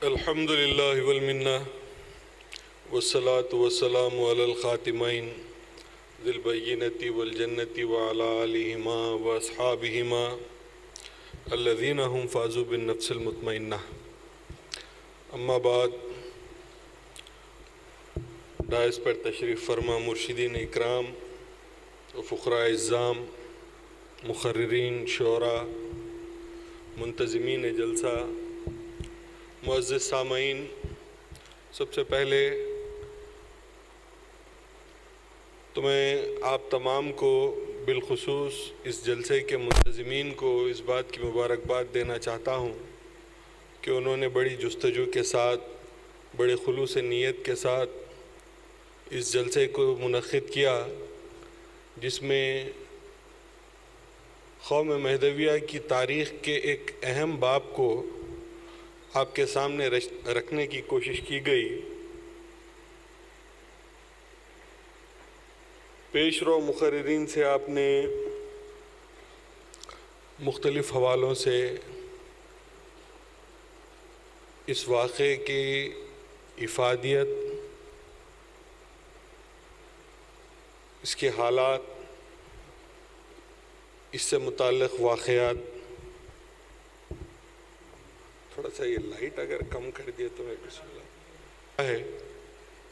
الحمد للہ والمنہ والصلاة والسلام علی الخاتمین ذی البینۃ والجنۃ وعلی آلہما واصحابہما الذین هم فازوا بالنفس المطمئنہ. اما بعد، ڈائس پر تشریف فرما مرشدین اکرام و فقراء اعزام، مقررین، شعراء، منتظمین جلسہ، معزز سامعین، سب سے پہلے تو میں آپ تمام کو، بالخصوص اس جلسے کے منتظمین کو اس بات کی مبارکباد دینا چاہتا ہوں کہ انہوں نے بڑی جستجو کے ساتھ، بڑے خلوص نیت کے ساتھ اس جلسے کو منعقد کیا، جس میں قوم مہدویہ کی تاریخ کے ایک اہم باب کو آپ کے سامنے رکھنے کی کوشش کی گئی. پیش رو مقررین سے آپ نے مختلف حوالوں سے اس واقعے کی افادیت، اس کے حالات، اس سے متعلق واقعات، تھوڑا سا یہ لائٹ اگر کم کر دیا تو میں بسم اللہ ہے.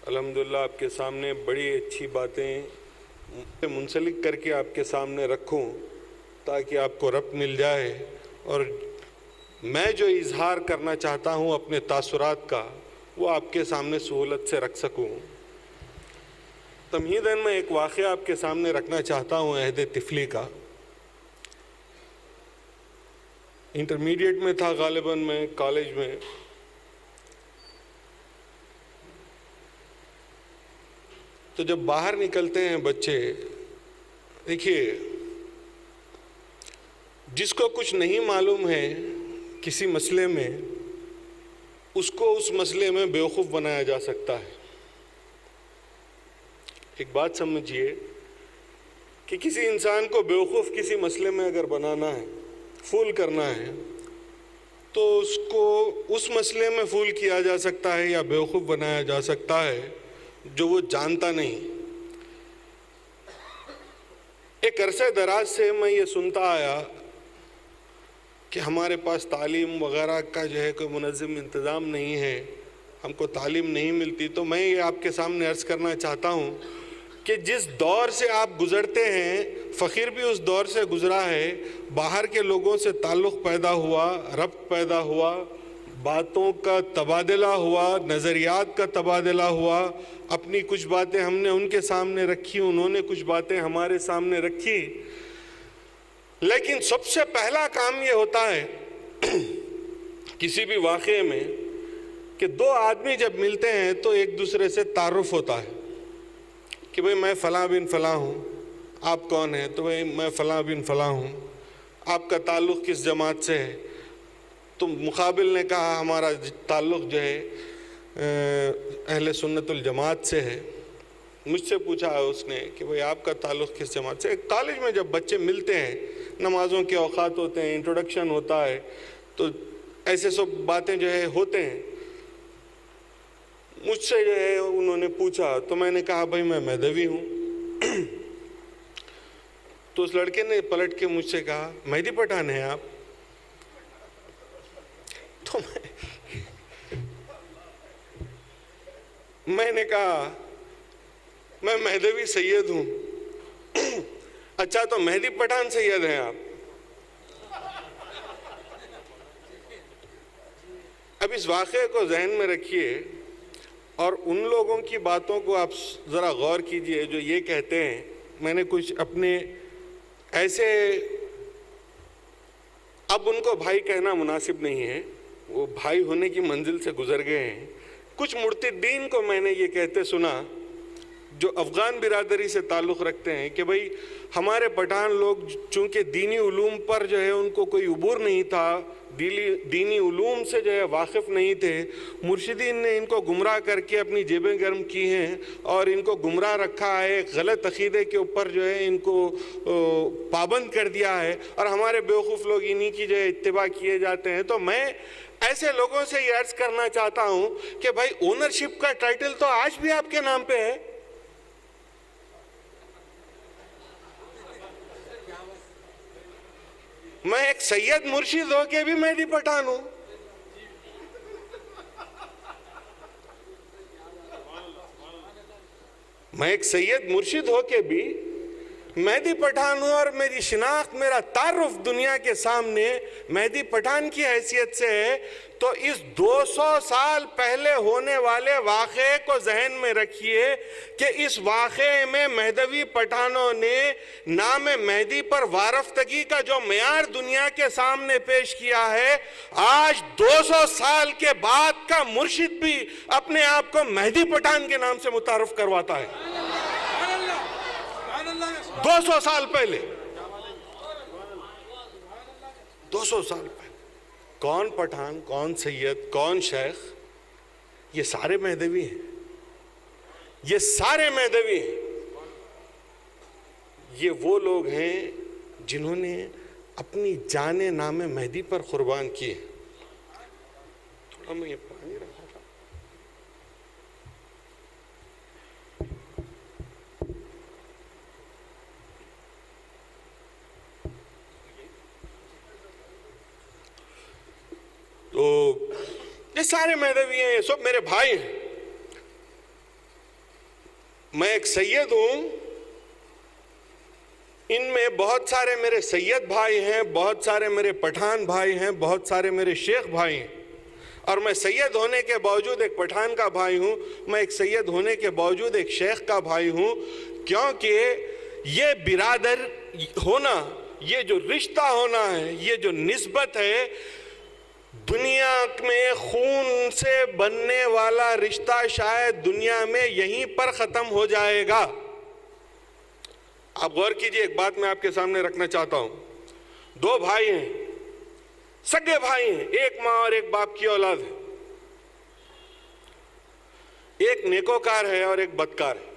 الحمدللہ آپ کے سامنے بڑی اچھی باتیں منسلک کر کے آپ کے سامنے رکھوں تاکہ آپ کو ربط مل جائے، اور میں جو اظہار کرنا چاہتا ہوں اپنے تاثرات کا وہ آپ کے سامنے سہولت سے رکھ سکوں. تمہیداً میں ایک واقعہ آپ کے سامنے رکھنا چاہتا ہوں عہد طفلی کا. انٹرمیڈیٹ میں تھا غالباً، میں کالج میں. تو جب باہر نکلتے ہیں بچے، دیکھیے، جس کو کچھ نہیں معلوم ہے کسی مسئلے میں، اس کو اس مسئلے میں بیوقوف بنایا جا سکتا ہے. ایک بات سمجھیے کہ کسی انسان کو بیوقوف کسی مسئلے میں اگر بنانا ہے، فول کرنا ہے، تو اس کو اس مسئلے میں فول کیا جا سکتا ہے یا بیوقوف بنایا جا سکتا ہے جو وہ جانتا نہیں. ایک عرصہ دراز سے میں یہ سنتا آیا کہ ہمارے پاس تعلیم وغیرہ کا جو ہے کوئی منظم انتظام نہیں ہے، ہم کو تعلیم نہیں ملتی. تو میں یہ آپ کے سامنے عرض کرنا چاہتا ہوں کہ جس دور سے آپ گزرتے ہیں، فقیر بھی اس دور سے گزرا ہے. باہر کے لوگوں سے تعلق پیدا ہوا، ربط پیدا ہوا، باتوں کا تبادلہ ہوا، نظریات کا تبادلہ ہوا. اپنی کچھ باتیں ہم نے ان کے سامنے رکھی، انہوں نے کچھ باتیں ہمارے سامنے رکھی. لیکن سب سے پہلا کام یہ ہوتا ہے کسی بھی واقعے میں کہ دو آدمی جب ملتے ہیں تو ایک دوسرے سے تعارف ہوتا ہے کہ بھئی میں فلاں بن فلاں ہوں، آپ کون ہیں؟ تو بھئی میں فلاں بن فلاں ہوں. آپ کا تعلق کس جماعت سے ہے؟ تو مقابل نے کہا ہمارا تعلق جو ہے اہل سنت الجماعت سے ہے. مجھ سے پوچھا اس نے کہ بھئی آپ کا تعلق کس جماعت سے؟ کالج میں جب بچے ملتے ہیں، نمازوں کے اوقات ہوتے ہیں، انٹروڈکشن ہوتا ہے، تو ایسے سب باتیں جو ہے ہوتے ہیں. مجھ سے جو ہے انہوں نے پوچھا تو میں نے کہا بھئی میں مہدوی ہوں. تو اس لڑکے نے پلٹ کے مجھ سے کہا مہدی پٹھان ہیں آپ؟ تو میں نے کہا میں مہدوی سید ہوں. اچھا، تو مہدی پٹھان سید ہیں آپ؟ اب اس واقعے کو ذہن میں رکھیے اور ان لوگوں کی باتوں کو آپ ذرا غور کیجئے جو یہ کہتے ہیں. میں نے کچھ اپنے ایسے، اب ان کو بھائی کہنا مناسب نہیں ہے، وہ بھائی ہونے کی منزل سے گزر گئے ہیں. کچھ مرتدین کو میں نے یہ کہتے سنا جو افغان برادری سے تعلق رکھتے ہیں کہ بھئی ہمارے پٹھان لوگ چونکہ دینی علوم پر جو ہے ان کو کوئی عبور نہیں تھا، دینی علوم سے جو ہے واقف نہیں تھے، مرشدین نے ان کو گمراہ کر کے اپنی جیبیں گرم کی ہیں اور ان کو گمراہ رکھا ہے، ایک غلط عقیدے کے اوپر جو ہے ان کو پابند کر دیا ہے، اور ہمارے بیوقوف لوگ انہی کی جو ہے اتباع کیے جاتے ہیں۔ تو میں ایسے لوگوں سے یہ عرض کرنا چاہتا ہوں کہ بھائی اونرشپ کا ٹائٹل تو آج بھی آپ کے نام پہ ہے۔ میں ایک سید مرشد ہو کے بھی مہدی پٹھان ہوں۔ میں ایک سید مرشد ہو کے بھی مہدی پٹھان ہوں، اور میری شناخت، میرا تعارف دنیا کے سامنے مہدی پٹھان کی حیثیت سے ہے۔ تو اس 200 سال پہلے ہونے والے واقعے کو ذہن میں رکھیے کہ اس واقعے میں مہدوی پٹھانوں نے نام مہدی پر وارفتگی کا جو معیار دنیا کے سامنے پیش کیا ہے، آج 200 سال کے بعد کا مرشد بھی اپنے آپ کو مہدی پٹھان کے نام سے متعارف کرواتا ہے۔ 200 سال پہلے، 200 سال پہلے کون پٹھان، کون سید، کون شیخ؟ یہ سارے مہدوی ہیں، یہ سارے مہدوی ہیں۔ یہ وہ لوگ ہیں جنہوں نے اپنی جان نام مہدی پر قربان کیے۔ تھوڑا میں یہ پانی رکھا تھا۔ تو یہ سارے مہدوی ہیں، یہ سب میرے بھائی ہیں۔ میں ایک سید ہوں، ان میں بہت سارے میرے سید بھائی ہیں، بہت سارے میرے پٹھان بھائی ہیں، بہت سارے میرے شیخ بھائی ہیں، اور میں سید ہونے کے باوجود ایک پٹھان کا بھائی ہوں، میں ایک سید ہونے کے باوجود ایک شیخ کا بھائی ہوں، کیونکہ یہ برادر ہونا، یہ جو رشتہ ہونا ہے، یہ جو نسبت ہے، دنیا میں خون سے بننے والا رشتہ شاید دنیا میں یہیں پر ختم ہو جائے گا۔ آپ غور کیجئے، ایک بات میں آپ کے سامنے رکھنا چاہتا ہوں۔ دو بھائی ہیں، سگے بھائی ہیں، ایک ماں اور ایک باپ کی اولاد ہے، ایک نیکوکار ہے اور ایک بدکار ہے۔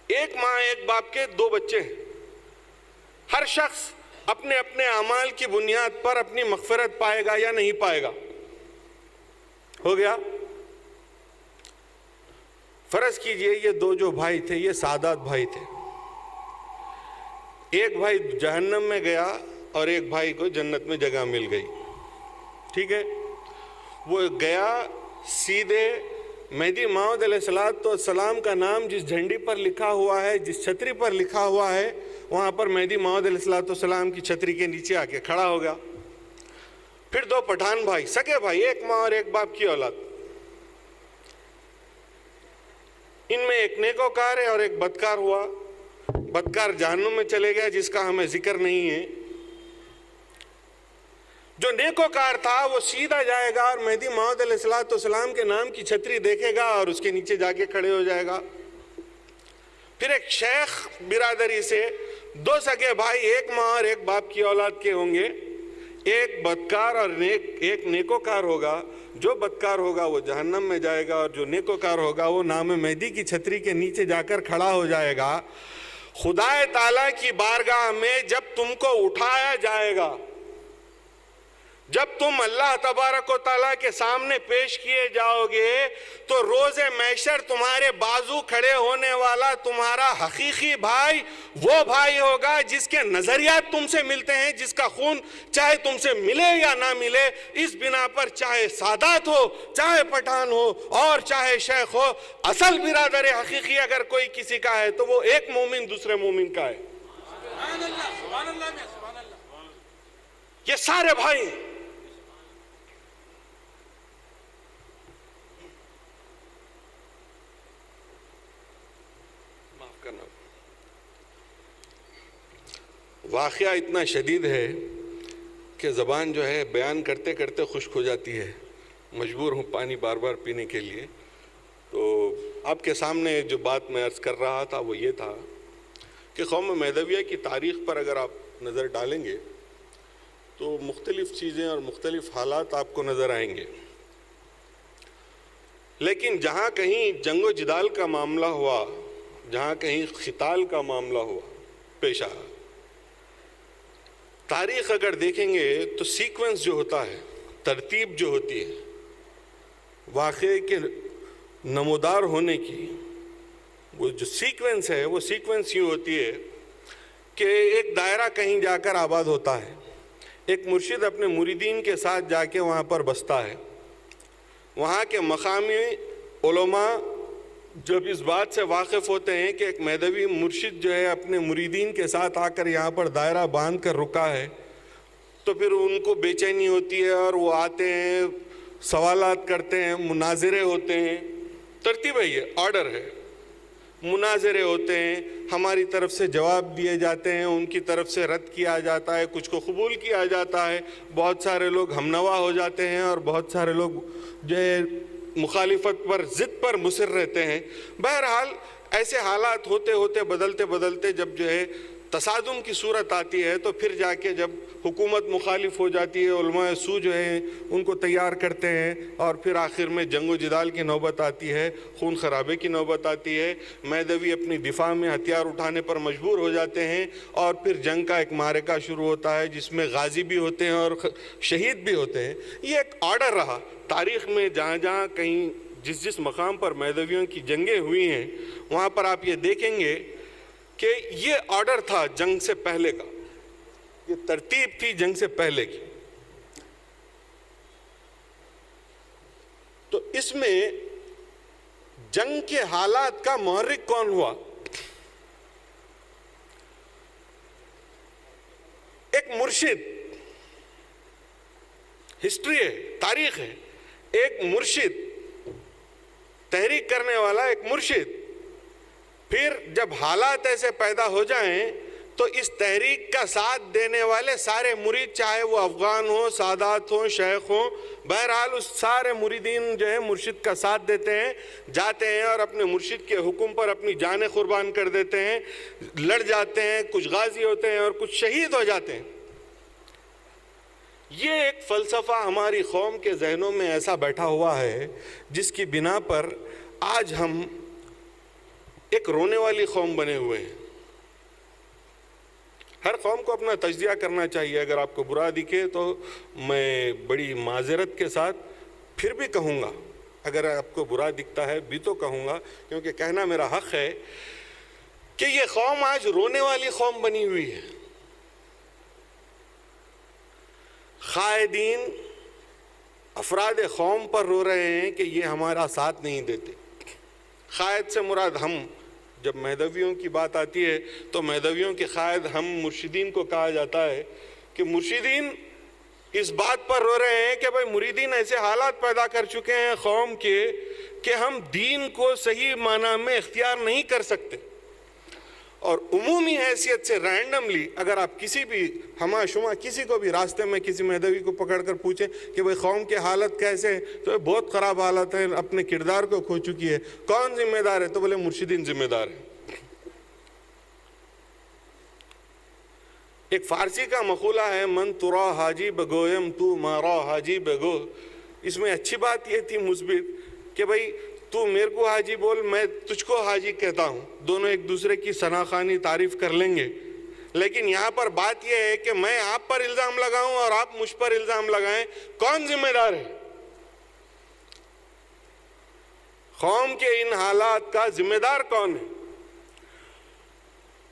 ایک ماں ایک باپ کے دو بچے ہیں۔ ہر شخص اپنے اپنے اعمال کی بنیاد پر اپنی مغفرت پائے گا یا نہیں پائے گا۔ ہو گیا؟ فرض کیجئے یہ دو جو بھائی تھے یہ سعادت بھائی تھے، ایک بھائی جہنم میں گیا اور ایک بھائی کو جنت میں جگہ مل گئی، ٹھیک ہے؟ وہ گیا سیدھے مہدی موعود علیہ السلام کا نام جس جھنڈی پر لکھا ہوا ہے، جس چھتری پر لکھا ہوا ہے، وہاں پر مہدی موعود علیہ السلام کی چھتری کے نیچے آ کے کھڑا ہو گیا۔ پھر دو پٹھان بھائی، سگے بھائی، ایک ماں اور ایک باپ کی اولاد، ان میں ایک نیکوکار ہے اور ایک بدکار ہوا۔ بدکار جہنم میں چلے گیا جس کا ہمیں ذکر نہیں ہے۔ جو نیکوکار تھا وہ سیدھا جائے گا اور مہدی موعود علیہ السلام کے نام کی چھتری دیکھے گا اور اس کے نیچے جا کے کھڑے ہو جائے گا۔ پھر ایک شیخ برادری سے دو سگے بھائی، ایک ماں اور ایک باپ کی اولاد کے ہوں گے، ایک بدکار اور ایک نیکوکار ہوگا۔ جو بدکار ہوگا وہ جہنم میں جائے گا اور جو نیکوکار ہوگا وہ نام مہدی کی چھتری کے نیچے جا کر کھڑا ہو جائے گا۔ خدا تعالیٰ کی بارگاہ میں جب تم کو اٹھایا جائے گا، جب تم اللہ تبارک و تعالیٰ کے سامنے پیش کیے جاؤ گے، تو روز محشر تمہارے بازو کھڑے ہونے والا تمہارا حقیقی بھائی وہ بھائی ہوگا جس کے نظریات تم سے ملتے ہیں، جس کا خون چاہے تم سے ملے یا نہ ملے، اس بنا پر چاہے سادات ہو، چاہے پٹھان ہو اور چاہے شیخ ہو، اصل برادر حقیقی اگر کوئی کسی کا ہے تو وہ ایک مومن دوسرے مومن کا ہے۔ یہ سارے بھائی ہیں۔ واقعہ اتنا شدید ہے کہ زبان جو ہے بیان کرتے کرتے خشک ہو جاتی ہے، مجبور ہوں پانی بار بار پینے کے لیے۔ تو آپ کے سامنے جو بات میں عرض کر رہا تھا وہ یہ تھا کہ قوم مہدویہ کی تاریخ پر اگر آپ نظر ڈالیں گے تو مختلف چیزیں اور مختلف حالات آپ کو نظر آئیں گے، لیکن جہاں کہیں جنگ و جدال کا معاملہ ہوا، جہاں کہیں قتال کا معاملہ ہوا پیش آیا، تاریخ اگر دیکھیں گے تو سیکوینس جو ہوتا ہے، ترتیب جو ہوتی ہے واقعے کے نمودار ہونے کی، وہ جو سیکوینس ہے وہ سیکوینس یوں ہوتی ہے کہ ایک دائرہ کہیں جا کر آباد ہوتا ہے، ایک مرشد اپنے مریدین کے ساتھ جا کے وہاں پر بستا ہے، وہاں کے مقامی علماء جب اس بات سے واقف ہوتے ہیں کہ ایک مہدوی مرشد جو ہے اپنے مریدین کے ساتھ آ کر یہاں پر دائرہ باندھ کر رکا ہے، تو پھر ان کو بے چینی ہوتی ہے اور وہ آتے ہیں، سوالات کرتے ہیں، مناظرے ہوتے ہیں، ترتیب ہے، یہ آرڈر ہے، مناظرے ہوتے ہیں، ہماری طرف سے جواب دیے جاتے ہیں، ان کی طرف سے رد کیا جاتا ہے، کچھ کو قبول کیا جاتا ہے، بہت سارے لوگ ہمنوا ہو جاتے ہیں اور بہت سارے لوگ جو ہے مخالفت پر، ضد پر مصر رہتے ہیں۔ بہرحال ایسے حالات ہوتے ہوتے بدلتے بدلتے جب جو ہے تصادم کی صورت آتی ہے تو پھر جا کے جب حکومت مخالف ہو جاتی ہے، علماء سو جو ہیں ان کو تیار کرتے ہیں اور پھر آخر میں جنگ و جدال کی نوبت آتی ہے، خون خرابے کی نوبت آتی ہے، مہدوی اپنی دفاع میں ہتھیار اٹھانے پر مجبور ہو جاتے ہیں اور پھر جنگ کا ایک معرکہ شروع ہوتا ہے جس میں غازی بھی ہوتے ہیں اور شہید بھی ہوتے ہیں۔ یہ ایک آرڈر رہا تاریخ میں، جہاں جہاں کہیں جس مقام پر مہدویوں کی جنگیں ہوئی ہیں وہاں پر آپ یہ دیکھیں گے کہ یہ آرڈر تھا جنگ سے پہلے کا، یہ ترتیب تھی جنگ سے پہلے کی۔ تو اس میں جنگ کے حالات کا محرک کون ہوا؟ ایک مرشد، ہسٹری ہے، تاریخ ہے، ایک مرشد، تحریک کرنے والا ایک مرشد، پھر جب حالات ایسے پیدا ہو جائیں تو اس تحریک کا ساتھ دینے والے سارے مرید، چاہے وہ افغان ہوں، سادات ہوں، شیخ ہوں، بہرحال اس سارے مریدین جو ہے مرشد کا ساتھ دیتے ہیں، جاتے ہیں اور اپنے مرشد کے حکم پر اپنی جانیں قربان کر دیتے ہیں، لڑ جاتے ہیں، کچھ غازی ہوتے ہیں اور کچھ شہید ہو جاتے ہیں۔ یہ ایک فلسفہ ہماری قوم کے ذہنوں میں ایسا بیٹھا ہوا ہے جس کی بنا پر آج ہم ایک رونے والی قوم بنے ہوئے ہیں۔ ہر قوم کو اپنا تجزیہ کرنا چاہیے، اگر آپ کو برا دکھے تو میں بڑی معذرت کے ساتھ پھر بھی کہوں گا، اگر آپ کو برا دکھتا ہے بھی تو کہوں گا، کیونکہ کہنا میرا حق ہے کہ یہ قوم آج رونے والی قوم بنی ہوئی ہے۔ قائدین افراد قوم پر رو رہے ہیں کہ یہ ہمارا ساتھ نہیں دیتے۔ قائد سے مراد ہم، جب مہدویوں کی بات آتی ہے تو مہدویوں کے قائد ہم مرشدین کو کہا جاتا ہے کہ مرشدین اس بات پر رو رہے ہیں کہ بھئی مریدین ایسے حالات پیدا کر چکے ہیں قوم کے کہ ہم دین کو صحیح معنی میں اختیار نہیں کر سکتے، اور عمومی حیثیت سے رینڈملی اگر آپ کسی بھی ہما شما کسی کو بھی راستے میں کسی مہدوی کو پکڑ کر پوچھیں کہ بھئی قوم کی حالت کیسے ہے تو بہت خراب حالت ہے، اپنے کردار کو کھو چکی ہے، کون ذمہ دار ہے؟ تو بولے مرشدین ذمہ دار ہے۔ ایک فارسی کا مقولہ ہے، من ترا حاجی بگویم تو مارا حاجی بگو۔ اس میں اچھی بات یہ تھی مثبت کہ بھئی تو میرے کو حاجی بول، میں تجھ کو حاجی کہتا ہوں، دونوں ایک دوسرے کی ثناخوانی تعریف کر لیں گے، لیکن یہاں پر بات یہ ہے کہ میں آپ پر الزام لگاؤں اور آپ مجھ پر الزام لگائیں، کون ذمہ دار ہے؟ قوم کے ان حالات کا ذمہ دار کون ہے؟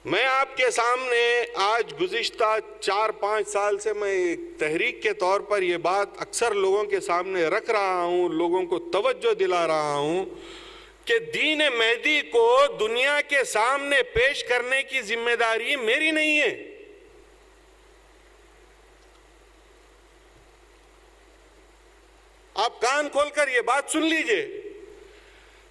میں آپ کے سامنے آج گزشتہ 4-5 سال سے میں ایک تحریک کے طور پر یہ بات اکثر لوگوں کے سامنے رکھ رہا ہوں، لوگوں کو توجہ دلا رہا ہوں کہ دین مہدی کو دنیا کے سامنے پیش کرنے کی ذمہ داری میری نہیں ہے۔ آپ کان کھول کر یہ بات سن لیجئے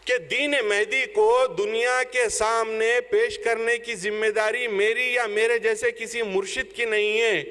کہ دین مہدی کو دنیا کے سامنے پیش کرنے کی ذمہ داری میری یا میرے جیسے کسی مرشد کی نہیں ہے،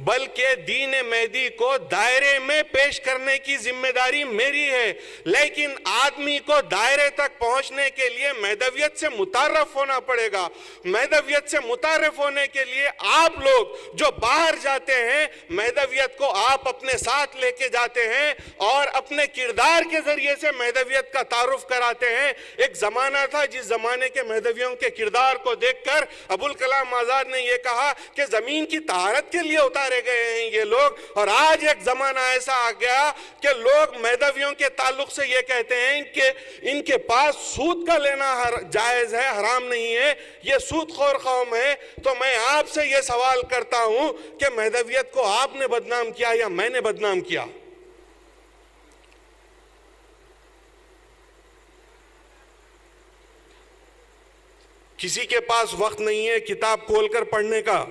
بلکہ دین مہدی کو دائرے میں پیش کرنے کی ذمہ داری میری ہے۔ لیکن آدمی کو دائرے تک پہنچنے کے لیے مہدویت سے متعارف ہونا پڑے گا۔ مہدویت سے متعارف ہونے کے لیے آپ لوگ جو باہر جاتے ہیں، مہدویت کو آپ اپنے ساتھ لے کے جاتے ہیں اور اپنے کردار کے ذریعے سے مہدویت کا تعارف کراتے ہیں۔ ایک زمانہ تھا جس زمانے کے مہدویوں کے کردار کو دیکھ کر ابوالکلام آزاد نے یہ کہا کہ زمین کی طہارت کے لیے اتارے گئے ہیں یہ لوگ، اور آج ایک زمانہ ایسا آ گیا کہ لوگ مہدویوں کے تعلق سے یہ کہتے ہیں کہ ان کے پاس سود کا لینا جائز ہے، حرام نہیں ہے، یہ سود خور قوم ہے۔ تو میں آپ سے یہ سوال کرتا ہوں کہ مہدویت کو آپ نے بدنام کیا یا میں نے بدنام کیا؟ کسی کے پاس وقت نہیں ہے کتاب کھول کر پڑھنے کا۔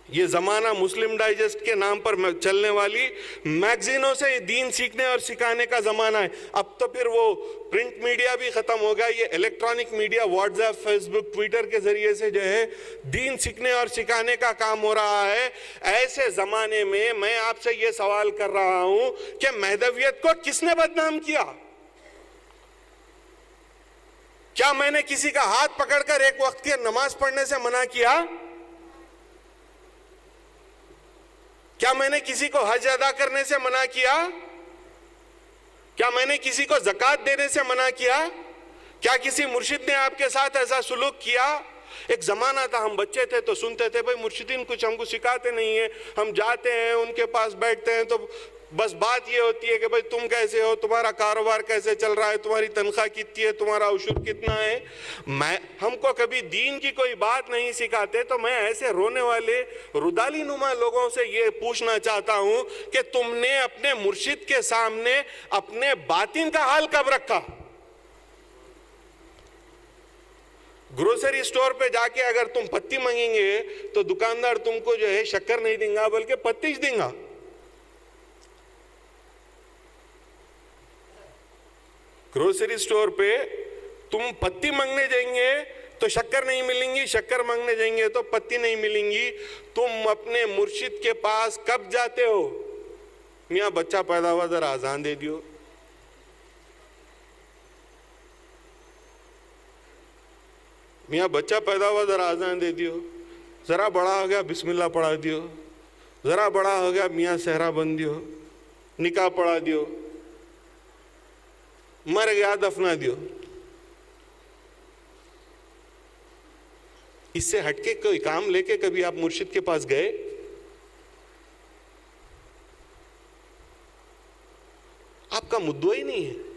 یہ زمانہ مسلم ڈائجسٹ کے نام پر چلنے والی میگزینوں سے دین سیکھنے اور سکھانے کا زمانہ ہے۔ اب تو پھر وہ پرنٹ میڈیا بھی ختم ہو گیا، یہ electronic media WhatsApp, Facebook, Twitter کے ذریعے سے جو ہے دین سیکھنے اور سکھانے کا کام ہو رہا ہے۔ ایسے زمانے میں میں آپ سے یہ سوال کر رہا ہوں کہ مہدویت کو کس نے بدنام کیا؟ کیا میں نے کسی کا ہاتھ پکڑ کر ایک وقت کی نماز پڑھنے سے منع کیا؟ کیا میں نے کسی کو حج ادا کرنے سے منع کیا؟ کیا میں نے کسی کو زکوٰۃ دینے سے منع کیا؟ کیا کسی مرشد نے آپ کے ساتھ ایسا سلوک کیا؟ ایک زمانہ تھا ہم بچے تھے تو سنتے تھے بھائی مرشدین کچھ ہم کو سکھاتے نہیں ہیں، ہم جاتے ہیں ان کے پاس بیٹھتے ہیں تو بس بات یہ ہوتی ہے کہ بھائی تم کیسے ہو، تمہارا کاروبار کیسے چل رہا ہے، تمہاری تنخواہ کتنی ہے، تمہارا عشر کتنا ہے۔ ہم کو کبھی دین کی کوئی بات نہیں سکھاتے۔ تو میں ایسے رونے والے رودالی نما لوگوں سے یہ پوچھنا چاہتا ہوں کہ تم نے اپنے مرشد کے سامنے اپنے باطن کا حال کب رکھا؟ گروسری سٹور پہ جا کے اگر تم پتی مانگیں گے تو دکاندار تم کو جو ہے شکر نہیں دیں گا بلکہ پتی دیں گا۔ گروسری سٹور پہ تم پتی مانگنے جائیں گے تو شکر نہیں ملیں گی، شکر مانگنے جائیں گے تو پتی نہیں ملیں گی۔ تم اپنے مرشد کے پاس کب جاتے ہو؟ میاں بچہ پیدا ہوا ذرا اذان دے دیو، میاں بچہ پیدا ہوا ذرا اذان دے دیو، ذرا بڑا ہو گیا بسم اللہ پڑھا دیو، ذرا بڑا ہو گیا میاں صحرا بند دیو، نکاح پڑھا دیو، مر گیا دفنا دیو۔ اس سے ہٹ کے کوئی کام لے کے کبھی آپ مرشد کے پاس گئے؟ آپ کا مدعا ہی نہیں ہے۔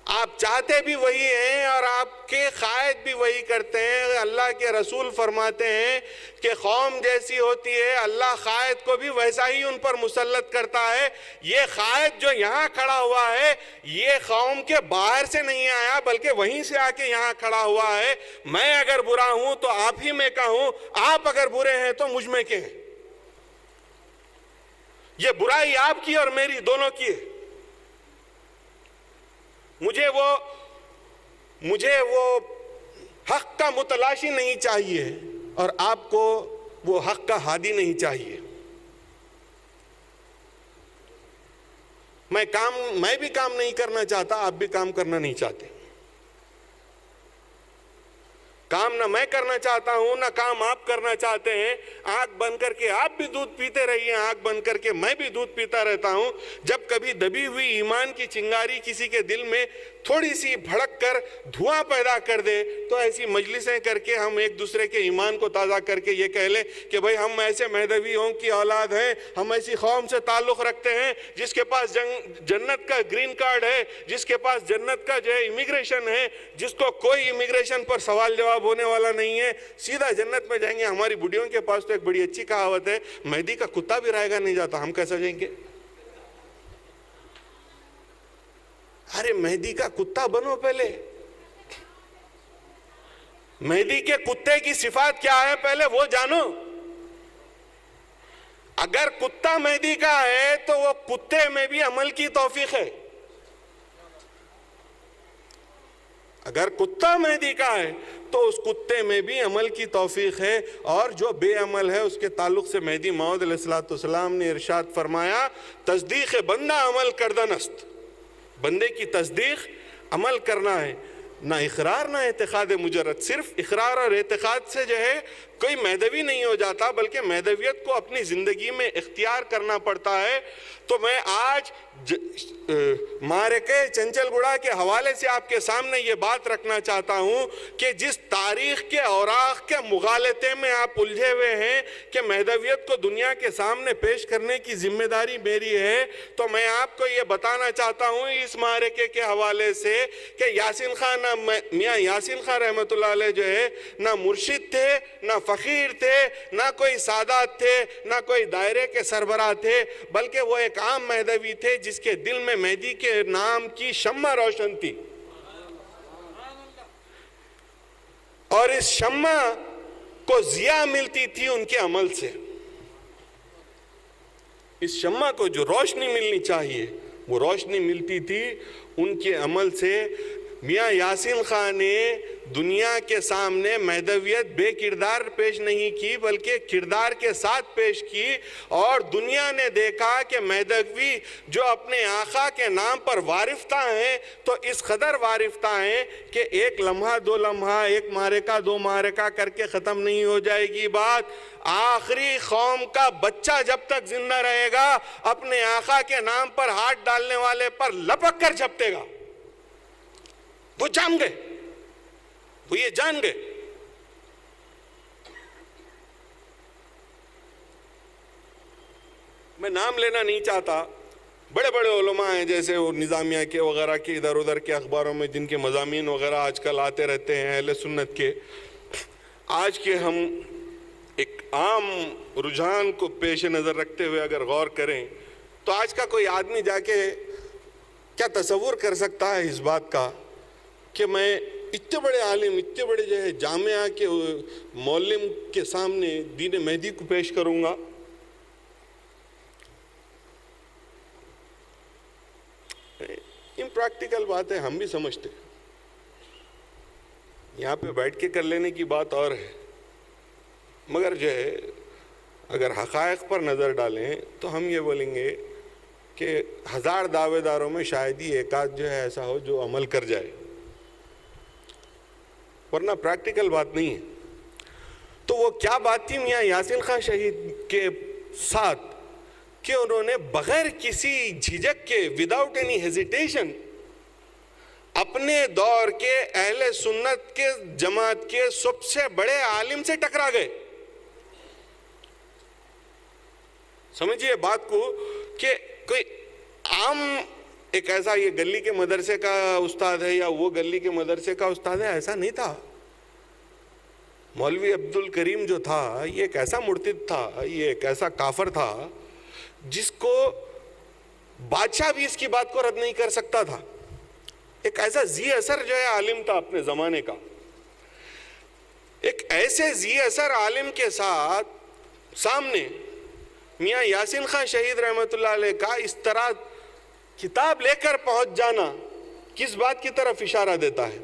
آپ چاہتے بھی وہی ہیں اور آپ کے قائد بھی وہی کرتے ہیں۔ اللہ کے رسول فرماتے ہیں کہ قوم جیسی ہوتی ہے اللہ قائد کو بھی ویسا ہی ان پر مسلط کرتا ہے۔ یہ قائد جو یہاں کھڑا ہوا ہے یہ قوم کے باہر سے نہیں آیا بلکہ وہیں سے آ کے یہاں کھڑا ہوا ہے۔ میں اگر برا ہوں تو آپ ہی میں کا ہوں، آپ اگر برے ہیں تو مجھ میں کے ہیں۔ یہ برائی آپ کی اور میری دونوں کی ہے۔ مجھے وہ حق کا متلاشی نہیں چاہیے اور آپ کو وہ حق کا ہادی نہیں چاہیے۔ میں بھی کام نہیں کرنا چاہتا، آپ بھی کام کرنا نہیں چاہتے۔ کام نہ میں کرنا چاہتا ہوں نہ کام آپ کرنا چاہتے ہیں۔ آنکھ بند کر کے آپ بھی دودھ پیتے رہیے، آنکھ بند کر کے میں بھی دودھ پیتا رہتا ہوں۔ جب کبھی دبی ہوئی ایمان کی چنگاری کسی کے دل میں تھوڑی سی بھڑک کر دھواں پیدا کر دے تو ایسی مجلسیں کر کے ہم ایک دوسرے کے ایمان کو تازہ کر کے یہ کہہ لیں کہ بھئی ہم ایسے مہدویوں کی اولاد ہیں، ہم ایسی قوم سے تعلق رکھتے ہیں جس کے پاس جنت کا گرین کارڈ ہے، جس کے پاس جنت کا جو ہے امیگریشن ہے، جس کو کوئی امیگریشن پر سوال جواب ہونے والا نہیں ہے، سیدھا جنت میں جائیں گے۔ ہماری بڑھیوں کے پاس تو ایک بڑی اچھی کہاوت ہے، مہدی کا کتا بھی رائے گا نہیں جاتا، ہم کیسا جائیں گے؟ ارے مہدی کا کتا بنو پہلے، مہدی کے کتے کی صفات کیا ہے پہلے وہ جانو۔ اگر کتا مہدی کا ہے تو وہ کتے میں بھی عمل کی توفیق ہے۔ اگر کتا مہدی کا ہے تو اس کتے میں بھی عمل کی توفیق ہے، اور جو بے عمل ہے اس کے تعلق سے مہدی موعود علیہ السلام نے ارشاد فرمایا تصدیق بندہ عمل کردن است، بندے کی تصدیق عمل کرنا ہے، نہ اقرار نہ اعتقاد مجرد۔ صرف اقرار اور اعتقاد سے جو ہے کوئی مہدوی نہیں ہو جاتا، بلکہ مہدویت کو اپنی زندگی میں اختیار کرنا پڑتا ہے۔ تو میں آج معرکہ چنچل گڑھا کے حوالے سے آپ کے سامنے یہ بات رکھنا چاہتا ہوں کہ جس تاریخ کے اوراق کے مغالطے میں آپ الجھے ہوئے ہیں کہ مہدویت کو دنیا کے سامنے پیش کرنے کی ذمہ داری میری ہے، تو میں آپ کو یہ بتانا چاہتا ہوں اس معرکے کے حوالے سے کہ یاسین خان، نہ میاں یاسین خان رحمۃ اللہ علیہ جو ہے نہ مرشد تھے، نہ فقیر تھے، نہ کوئی سادات تھے، نہ کوئی دائرے کے سربراہ تھے، بلکہ وہ ایک عام مہدوی تھے جس کے دل میں مہدی کے نام کی شمع روشن تھی، اور اس شمع کو ضیاء ملتی تھی ان کے عمل سے۔ اس شمع کو جو روشنی ملنی چاہیے وہ روشنی ملتی تھی ان کے عمل سے۔ میاں یاسین خان نے دنیا کے سامنے مہدویت بے کردار پیش نہیں کی بلکہ کردار کے ساتھ پیش کی، اور دنیا نے دیکھا کہ مہدوی جو اپنے آقا کے نام پر وارفتہ ہیں تو اس قدر وارفتہ ہیں کہ ایک لمحہ دو لمحہ، ایک معرکہ دو معرکہ کر کے ختم نہیں ہو جائے گی بات۔ آخری قوم کا بچہ جب تک زندہ رہے گا اپنے آقا کے نام پر ہاتھ ڈالنے والے پر لپک کر جھپٹے گا۔ وہ جان گئے، وہ یہ جان گئے۔ میں نام لینا نہیں چاہتا، بڑے بڑے علماء ہیں جیسے وہ نظامیہ کے وغیرہ کے ادھر ادھر کے اخباروں میں جن کے مضامین وغیرہ آج کل آتے رہتے ہیں اہل سنت کے۔ آج کے ہم ایک عام رجحان کو پیش نظر رکھتے ہوئے اگر غور کریں تو آج کا کوئی آدمی جا کے کیا تصور کر سکتا ہے اس بات کا کہ میں اتنے بڑے عالم، اتنے بڑے جو ہے جامعہ کے معلم کے سامنے دین مہدی کو پیش کروں گا؟ امپریکٹیکل بات ہے، ہم بھی سمجھتے ہیں، یہاں پہ بیٹھ کے کر لینے کی بات اور ہے، مگر جو ہے اگر حقائق پر نظر ڈالیں تو ہم یہ بولیں گے کہ 1000 دعوے داروں میں شاید ہی ایک آدھ جو ہے ایسا ہو جو عمل کر جائے، ورنہ پریکٹیکل بات نہیں ہے۔ تو وہ کیا بات تھی میاں یاسین خان شہید کے ساتھ کہ انہوں نے بغیر کسی جھجک کے وداؤٹ اینی ہیزیٹیشن اپنے دور کے اہل سنت کے جماعت کے سب سے بڑے عالم سے ٹکرا گئے۔ سمجھیے بات کو کہ کوئی عام ایک ایسا یہ گلی کے مدرسے کا استاد ہے یا وہ گلی کے مدرسے کا استاد ہے، ایسا نہیں تھا۔ مولوی عبد الکریم جو تھا یہ ایک ایسا مرتد تھا، یہ ایک ایسا کافر تھا جس کو بادشاہ بھی اس کی بات کو رد نہیں کر سکتا تھا۔ ایک ایسا ذی اثر جو ہے عالم تھا اپنے زمانے کا۔ ایک ایسے ذی اثر عالم کے ساتھ سامنے میاں یاسین خان شہید رحمۃ اللہ علیہ کا اس طرح کتاب لے کر پہنچ جانا کس بات کی طرف اشارہ دیتا ہے؟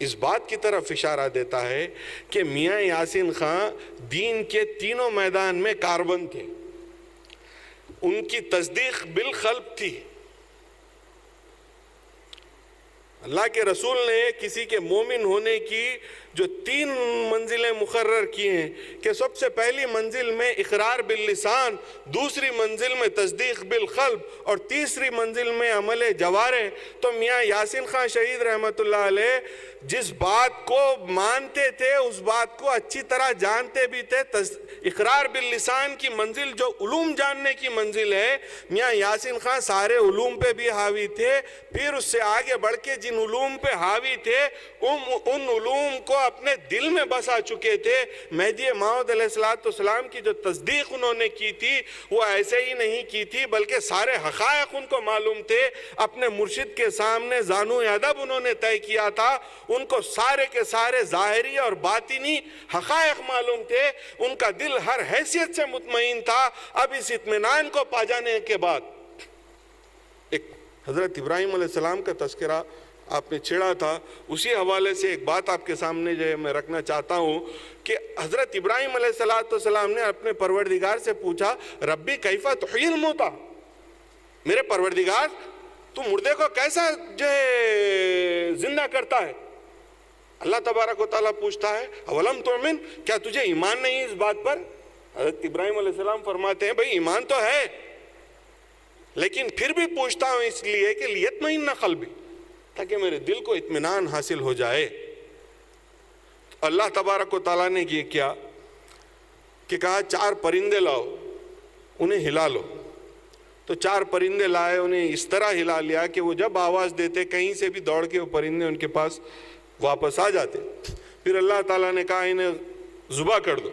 اس بات کی طرف اشارہ دیتا ہے کہ میاں یاسین خان دین کے تینوں میدان میں کاربن تھے۔ ان کی تصدیق بالقلب تھی۔ اللہ کے رسول نے کسی کے مومن ہونے کی جو 3 منزلیں مقرر کی ہیں کہ سب سے پہلی منزل میں اقرار باللسان، دوسری منزل میں تصدیق بالقلب، اور تیسری منزل میں عمل جوارح۔ تو میاں یاسین خان شہید رحمۃ اللہ علیہ جس بات کو مانتے تھے اس بات کو اچھی طرح جانتے بھی تھے۔ اقرار باللسان کی منزل جو علوم جاننے کی منزل ہے، میاں یاسین خان سارے علوم پہ بھی حاوی تھے۔ پھر اس سے آگے بڑھ کے جن علوم پہ حاوی تھے ان علوم کو اپنے دل میں بسا چکے تھے۔ مہدی موعود علیہ السلام کی جو تصدیق انہوں نے کی تھی وہ ایسے ہی نہیں کی تھی بلکہ سارے حقائق ان کو معلوم تھے۔ اپنے مرشد کے سامنے زانو ادب انہوں نے طے کیا تھا، ان کو سارے کے سارے ظاہری اور باطنی حقائق معلوم تھے۔ ان کا دل ہر حیثیت سے مطمئن تھا۔ اب اس اطمینان کو پا جانے کے بعد ایک حضرت ابراہیم علیہ السلام کا تذکرہ آپ نے چھیڑا تھا، اسی حوالے سے ایک بات آپ کے سامنے جو ہے میں رکھنا چاہتا ہوں کہ حضرت ابراہیم علیہ السلام نے اپنے پروردگار سے پوچھا ربی کیفا تحیی الموتی، میرے پروردگار تو مردے کو کیسا جو ہے زندہ کرتا ہے؟ اللہ تبارک و تعالیٰ پوچھتا ہے اولم تؤمن، کیا تجھے ایمان نہیں اس بات پر؟ حضرت ابراہیم علیہ السلام فرماتے ہیں بھئی ایمان تو ہے، لیکن پھر بھی پوچھتا ہوں اس لیے کہ لیطمئن قلبی، تاکہ میرے دل کو اطمینان حاصل ہو جائے۔ اللہ تبارک و تعالیٰ نے یہ کیا کہ کہا 4 پرندے لاؤ، انہیں ہلا لو۔ تو 4 پرندے لائے، انہیں اس طرح ہلا لیا کہ وہ جب آواز دیتے کہیں سے بھی دوڑ کے وہ پرندے ان کے پاس واپس آ جاتے۔ پھر اللہ تعالیٰ نے کہا انہیں ذبح کر دو،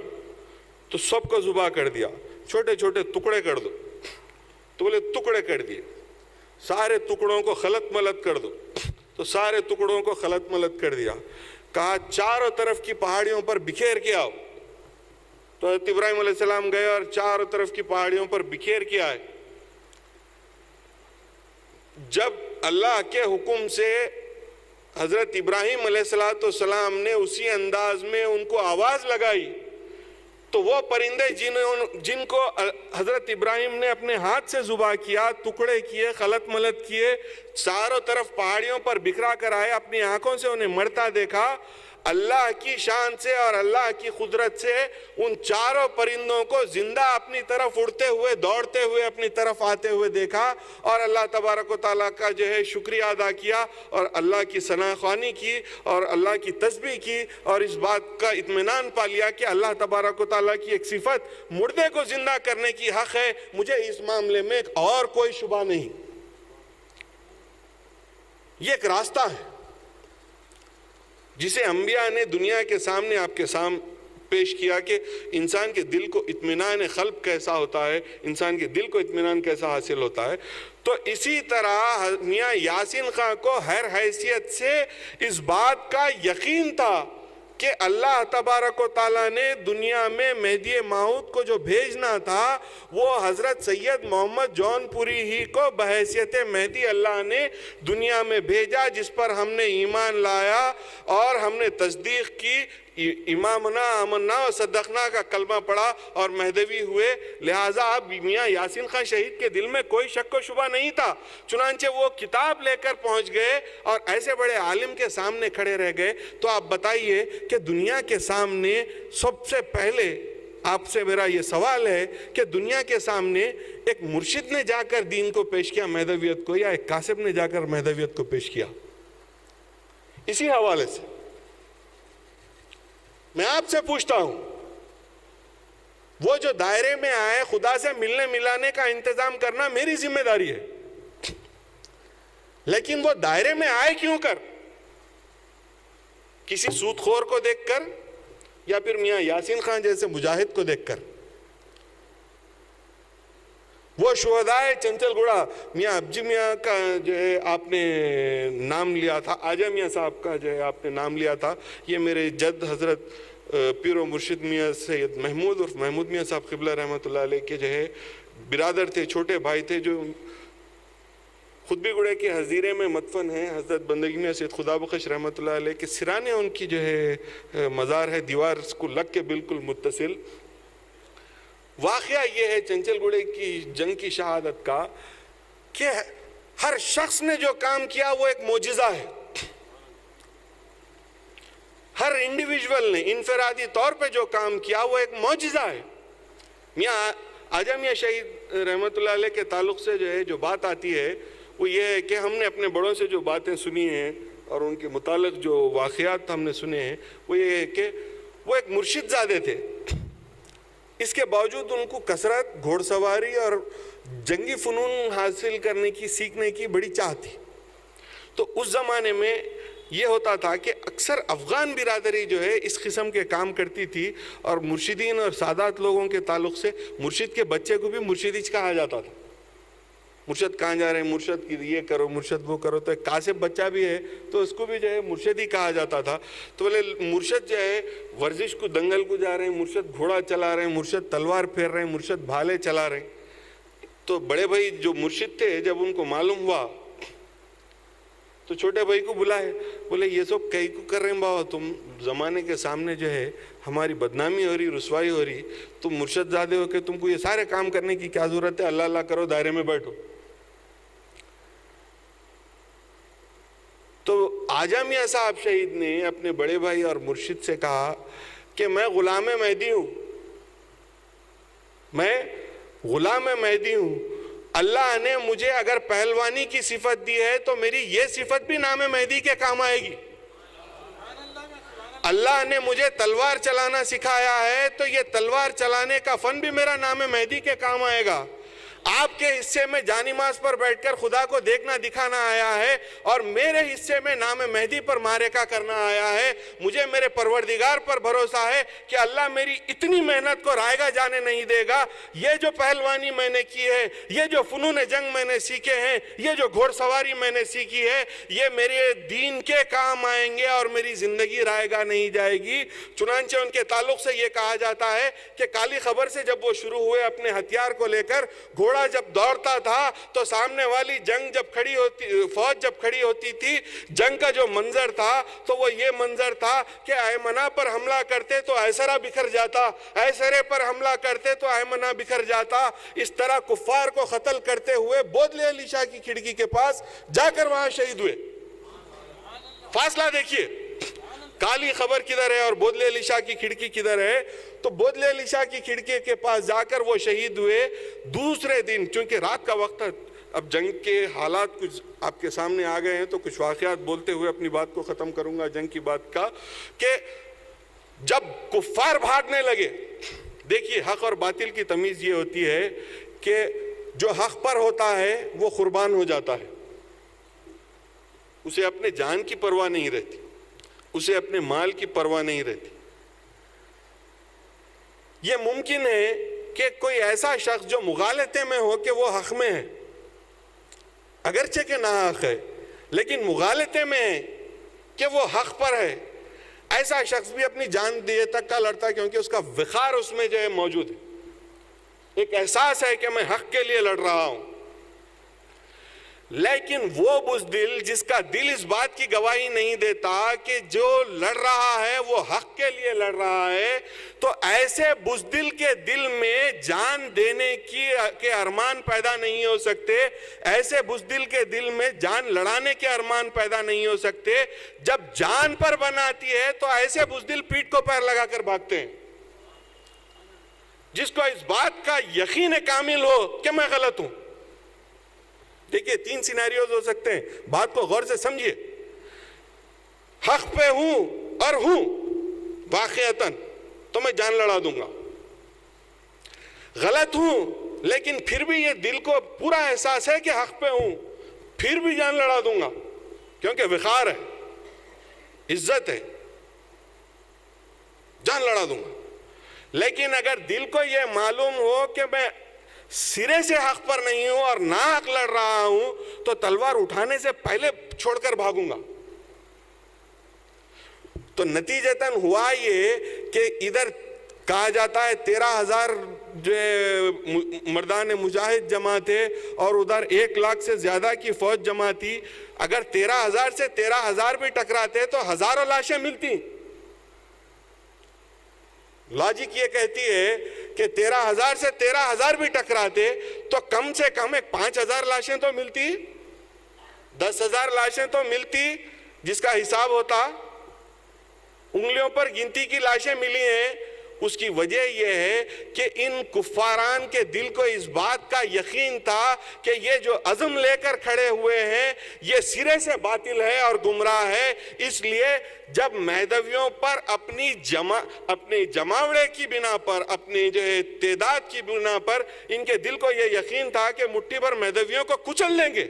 تو سب کو ذبح کر دیا، چھوٹے چھوٹے ٹکڑے کر دو، تو بولے ٹکڑے کر دیے، سارے ٹکڑوں کو خلط ملط کر دو، تو سارے ٹکڑوں کو خلط ملط کر دیا۔ کہا چاروں طرف کی پہاڑیوں پر بکھیر کے آؤ، تو حضرت ابراہیم علیہ السلام گئے اور چاروں طرف کی پہاڑیوں پر بکھیر کے آئے۔ جب اللہ کے حکم سے حضرت ابراہیم علیہ السلام نے اسی انداز میں ان کو آواز لگائی، تو وہ پرندے جن کو حضرت ابراہیم نے اپنے ہاتھ سے ذبح کیا، ٹکڑے کیے، خلط ملط کیے، چاروں طرف پہاڑیوں پر بکھرا کر آئے، اپنی آنکھوں سے انہیں مرتا دیکھا، اللہ کی شان سے اور اللہ کی قدرت سے ان چاروں پرندوں کو زندہ اپنی طرف اڑتے ہوئے، دوڑتے ہوئے اپنی طرف آتے ہوئے دیکھا، اور اللہ تبارک و تعالیٰ کا جو ہے شکریہ ادا کیا، اور اللہ کی ثنا خوانی کی، اور اللہ کی تسبیح کی، اور اس بات کا اطمینان پا لیا کہ اللہ تبارک و تعالیٰ کی ایک صفت مردے کو زندہ کرنے کی حق ہے، مجھے اس معاملے میں اور کوئی شبہ نہیں۔ یہ ایک راستہ ہے جسے انبیاء نے دنیا کے سامنے آپ کے سامنے پیش کیا کہ انسان کے دل کو اطمینان قلب کیسا ہوتا ہے، انسان کے دل کو اطمینان کیسا حاصل ہوتا ہے۔ تو اسی طرح میاں یاسین خان کو ہر حیثیت سے اس بات کا یقین تھا کہ اللہ تبارک و تعالیٰ نے دنیا میں مہدی موعود کو جو بھیجنا تھا وہ حضرت سید محمد جون پوری ہی کو بحیثیت مہدی اللہ نے دنیا میں بھیجا، جس پر ہم نے ایمان لایا اور ہم نے تصدیق کی، امامنا آمنا و صدقنا کا کلمہ پڑھا اور مہدوی ہوئے۔ لہٰذا اب میاں یاسین خان شہید کے دل میں کوئی شک و شبہ نہیں تھا، چنانچہ وہ کتاب لے کر پہنچ گئے اور ایسے بڑے عالم کے سامنے کھڑے رہ گئے۔ تو آپ بتائیے کہ دنیا کے سامنے سب سے پہلے آپ سے میرا یہ سوال ہے کہ دنیا کے سامنے ایک مرشد نے جا کر دین کو پیش کیا مہدویت کو، یا ایک کاسب نے جا کر مہدویت کو پیش کیا؟ اسی حوالے سے میں آپ سے پوچھتا ہوں، وہ جو دائرے میں آئے خدا سے ملنے ملانے کا انتظام کرنا میری ذمہ داری ہے، لیکن وہ دائرے میں آئے کیوں کر؟ کسی سود خور کو دیکھ کر یا پھر میاں یاسین خان جیسے مجاہد کو دیکھ کر؟ وہ شہدائے چنچل گوڑا میاں ابجی میاں کا جو ہے آپ نے نام لیا تھا، آجا میاں صاحب کا جو ہے آپ نے نام لیا تھا، یہ میرے جد حضرت پیر و مرشد میاں سید محمود اور محمود میاں صاحب قبلہ رحمۃ اللہ علیہ کے جو ہے برادر تھے، چھوٹے بھائی تھے، جو خطبی گڑے کے حزیرے میں مدفن ہیں۔ حضرت بندگی میاں سید خدا بخش رحمۃ اللہ علیہ کے سرانے ان کی جو ہے مزار ہے، دیوار کو لگ کے بالکل متصل۔ واقعہ یہ ہے چنچل گوڑے کی جنگ کی شہادت کا کہ ہر شخص نے جو کام کیا وہ ایک معجزہ ہے، ہر انڈیویجول نے انفرادی طور پہ جو کام کیا وہ ایک معجزہ ہے۔ میاں آجا میاں شہید رحمۃ اللہ علیہ کے تعلق سے جو ہے جو بات آتی ہے وہ یہ ہے کہ ہم نے اپنے بڑوں سے جو باتیں سنی ہیں اور ان کے متعلق جو واقعات ہم نے سنے ہیں وہ یہ ہے کہ وہ ایک مرشد زادے تھے، اس کے باوجود ان کو کثرت، گھوڑ سواری اور جنگی فنون حاصل کرنے کی، سیکھنے کی بڑی چاہ تھی۔ تو اس زمانے میں یہ ہوتا تھا کہ اکثر افغان برادری جو ہے اس قسم کے کام کرتی تھی، اور مرشدین اور سادات لوگوں کے تعلق سے مرشد کے بچے کو بھی مرشدیچ کہا جاتا تھا۔ مرشد کہاں جا رہے ہیں، مرشد کی یہ کرو، مرشد وہ کرو۔ تو ایک کاسب بچہ بھی ہے تو اس کو بھی جو ہے مرشد ہی کہا جاتا تھا۔ تو بولے مرشد جو ہے ورزش کو، دنگل کو جا رہے ہیں، مرشد گھوڑا چلا رہے ہیں، مرشد تلوار پھیر رہے ہیں، مرشد بھالے چلا رہے ہیں۔ تو بڑے بھائی جو مرشد تھے جب ان کو معلوم ہوا تو چھوٹے بھائی کو بلائے, بولے یہ سب کئی کو کر رہے ہیں بابا, تم زمانے کے سامنے جو ہے ہماری بدنامی ہو رہی, رسوائی ہو رہی, تم مرشد زادے ہو کہ تم کو یہ سارے کام کرنے کی کیا ضرورت ہے, اللہ اللہ کرو, دائرے میں بیٹھو. تو آجا میاں صاحب شہید نے اپنے بڑے بھائی اور مرشد سے کہا کہ میں غلام مہدی ہوں, میں غلام مہدی ہوں, اللہ نے مجھے اگر پہلوانی کی صفت دی ہے تو میری یہ صفت بھی نام مہدی کے کام آئے گی. اللہ نے مجھے تلوار چلانا سکھایا ہے تو یہ تلوار چلانے کا فن بھی میرا نام مہدی کے کام آئے گا. آپ کے حصے میں جانماز پر بیٹھ کر خدا کو دیکھنا دکھانا آیا ہے, اور میرے حصے میں نام مہدی پر معرکہ کرنا آیا ہے. مجھے میرے پروردگار پر بھروسہ ہے کہ اللہ میری اتنی محنت کو رائگاں جانے نہیں دے گا. یہ جو پہلوانی میں نے کی ہے, یہ جو فنون جنگ میں نے سیکھے ہیں, یہ جو گھوڑ سواری میں نے سیکھی ہے, یہ میرے دین کے کام آئیں گے اور میری زندگی رائگاں نہیں جائے گی. چنانچہ ان کے تعلق سے یہ کہا جاتا ہے کہ کالی خبر سے جب وہ شروع ہوئے اپنے ہتھیار کو لے کر, گھوڑا جب دوڑتا تھا تو سامنے والی جنگ جب کھڑی ہوتی, فوج جب کھڑی ہوتی تھی, جنگ کا جو منظر تھا تو وہ یہ منظر تھا کہ ایمنہ پر حملہ کرتے تو ایسرا بکھر جاتا, ایسرے پر حملہ کرتے تو ایمنہ بکھر جاتا. اس طرح کفار کو قتل کرتے ہوئے بودلے علی شاہ کی کھڑکی کے پاس جا کر وہاں شہید ہوئے. فاصلہ دیکھیے, کالی خبر کدھر ہے اور بودلے علی شاہ کی کھڑکی کدھر ہے. تو بودلے علی شاہ کی کھڑکی کے پاس جا کر وہ شہید ہوئے. دوسرے دن, چونکہ رات کا وقت ہے, اب جنگ کے حالات کچھ آپ کے سامنے آ گئے ہیں تو کچھ واقعات بولتے ہوئے اپنی بات کو ختم کروں گا جنگ کی بات کا, کہ جب کفار بھاگنے لگے, دیکھیے حق اور باطل کی تمیز یہ ہوتی ہے کہ جو حق پر ہوتا ہے وہ قربان ہو جاتا ہے, اسے اپنے جان کی پرواہ نہیں رہتی, اسے اپنے مال کی پرواہ نہیں رہتی. یہ ممکن ہے کہ کوئی ایسا شخص جو مغالطے میں ہو کہ وہ حق میں ہے, اگرچہ کہ ناحق ہے, لیکن مغالطے میں ہے کہ وہ حق پر ہے, ایسا شخص بھی اپنی جان دیے تک کا لڑتا ہے, کیونکہ اس کا وقار اس میں جو ہے موجود ہے, ایک احساس ہے کہ میں حق کے لیے لڑ رہا ہوں. لیکن وہ بزدل جس کا دل اس بات کی گواہی نہیں دیتا کہ جو لڑ رہا ہے وہ حق کے لیے لڑ رہا ہے, تو ایسے بزدل کے دل میں جان دینے کے ارمان پیدا نہیں ہو سکتے, ایسے بزدل کے دل میں جان لڑانے کے ارمان پیدا نہیں ہو سکتے. جب جان پر بناتی ہے تو ایسے بزدل پیٹھ کو پیر لگا کر بھاگتے ہیں. جس کو اس بات کا یقین کامل ہو کہ میں غلط ہوں. دیکھیے 3 سینیریوز ہو سکتے ہیں, بات کو غور سے سمجھیے. حق پہ ہوں اور ہوں واقعتاً تو میں جان لڑا دوں گا, غلط ہوں لیکن پھر بھی یہ دل کو پورا احساس ہے کہ حق پہ ہوں, پھر بھی جان لڑا دوں گا, کیونکہ وقار ہے, عزت ہے, جان لڑا دوں گا. لیکن اگر دل کو یہ معلوم ہو کہ میں سرے سے حق پر نہیں ہوں اور ناحق لڑ رہا ہوں, تو تلوار اٹھانے سے پہلے چھوڑ کر بھاگوں گا. تو نتیجتاً ہوا یہ کہ ادھر کہا جاتا ہے 13,000 جو مردان مجاہد جمع تھے اور ادھر 1 لاکھ سے زیادہ کی فوج جمع تھی. اگر 13,000 سے 13,000 بھی ٹکراتے تو ہزاروں لاشیں ملتی. لاجک یہ کہتی ہے کہ 13,000 سے 13,000 بھی ٹکراتے تو کم سے کم 5,000 لاشیں تو ملتی, 10,000 لاشیں تو ملتی, جس کا حساب ہوتا انگلیوں پر گنتی کی لاشیں ملی ہیں. اس کی وجہ یہ ہے کہ ان کفاران کے دل کو اس بات کا یقین تھا کہ یہ جو عزم لے کر کھڑے ہوئے ہیں یہ سرے سے باطل ہے اور گمراہ ہے. اس لیے جب مہدویوں پر اپنی جماوڑے کی بنا پر, اپنی جو ہے تعداد کی بنا پر, ان کے دل کو یہ یقین تھا کہ مٹھی پر مہدویوں کو کچل لیں گے.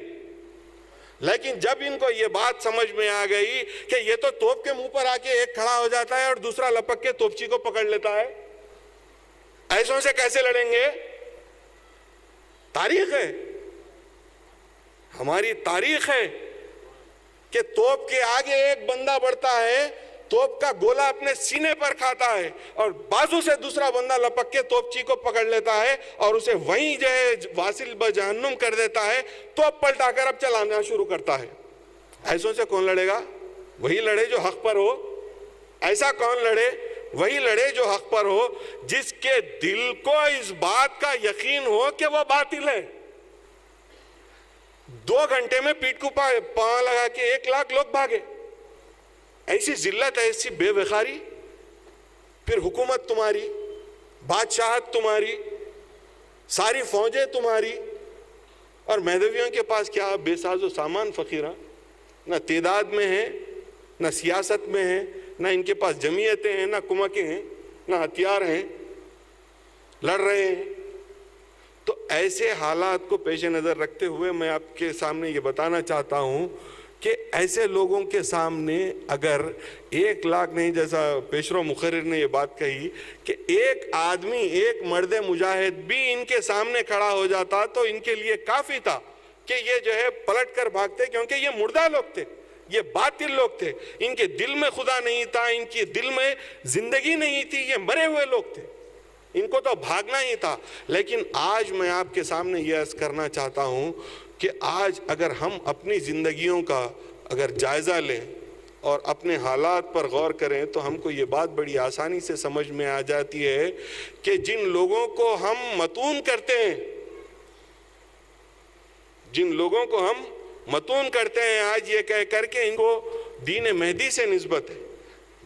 لیکن جب ان کو یہ بات سمجھ میں آ گئی کہ یہ تو توپ کے منہ پر آ کے ایک کھڑا ہو جاتا ہے اور دوسرا لپک کے توپچی کو پکڑ لیتا ہے, ایسوں سے کیسے لڑیں گے؟ تاریخ ہے, ہماری تاریخ ہے کہ توپ کے آگے ایک بندہ بڑھتا ہے, توپ کا گولا اپنے سینے پر کھاتا ہے اور بازو سے دوسرا بندہ لپک کے توپچی کو پکڑ لیتا ہے اور اسے وہیں جو ہے واصل بجہنم کر دیتا ہے. توپ پلٹا کر اب چلانا شروع کرتا ہے. ایسوں سے کون لڑے گا؟ وہی لڑے جو حق پر ہو. ایسا کون لڑے؟ وہی لڑے جو حق پر ہو, جس کے دل کو اس بات کا یقین ہو کہ وہ باطل ہے. 2 گھنٹے میں پیٹ کو پاؤں لگا کے 1 لاکھ لوگ بھاگے. ایسی ذلت, ایسی بے وقاری. پھر حکومت تمہاری, بادشاہت تمہاری, ساری فوجیں تمہاری, اور مہدویوں کے پاس کیا بے ساز و سامان فقیرہ, نہ تعداد میں ہیں, نہ سیاست میں ہیں, نہ ان کے پاس جمعیتیں ہیں, نہ کمکیں ہیں, نہ ہتھیار ہیں, لڑ رہے ہیں. تو ایسے حالات کو پیش نظر رکھتے ہوئے میں آپ کے سامنے یہ بتانا چاہتا ہوں کہ ایسے لوگوں کے سامنے اگر 1 لاکھ نہیں, جیسا پیشرو مقرر نے یہ بات کہی کہ ایک آدمی, ایک مرد مجاہد بھی ان کے سامنے کھڑا ہو جاتا تو ان کے لیے کافی تھا کہ یہ جو ہے پلٹ کر بھاگتے, کیونکہ یہ مردہ لوگ تھے, یہ باطل لوگ تھے, ان کے دل میں خدا نہیں تھا, ان کے دل میں زندگی نہیں تھی, یہ مرے ہوئے لوگ تھے, ان کو تو بھاگنا ہی تھا. لیکن آج میں آپ کے سامنے یہ عرض کرنا چاہتا ہوں کہ آج اگر ہم اپنی زندگیوں کا اگر جائزہ لیں اور اپنے حالات پر غور کریں تو ہم کو یہ بات بڑی آسانی سے سمجھ میں آ جاتی ہے کہ جن لوگوں کو ہم متون کرتے ہیں, جن لوگوں کو ہم متون کرتے ہیں آج یہ کہہ کر کے ان کو دین مہدی سے نسبت ہے,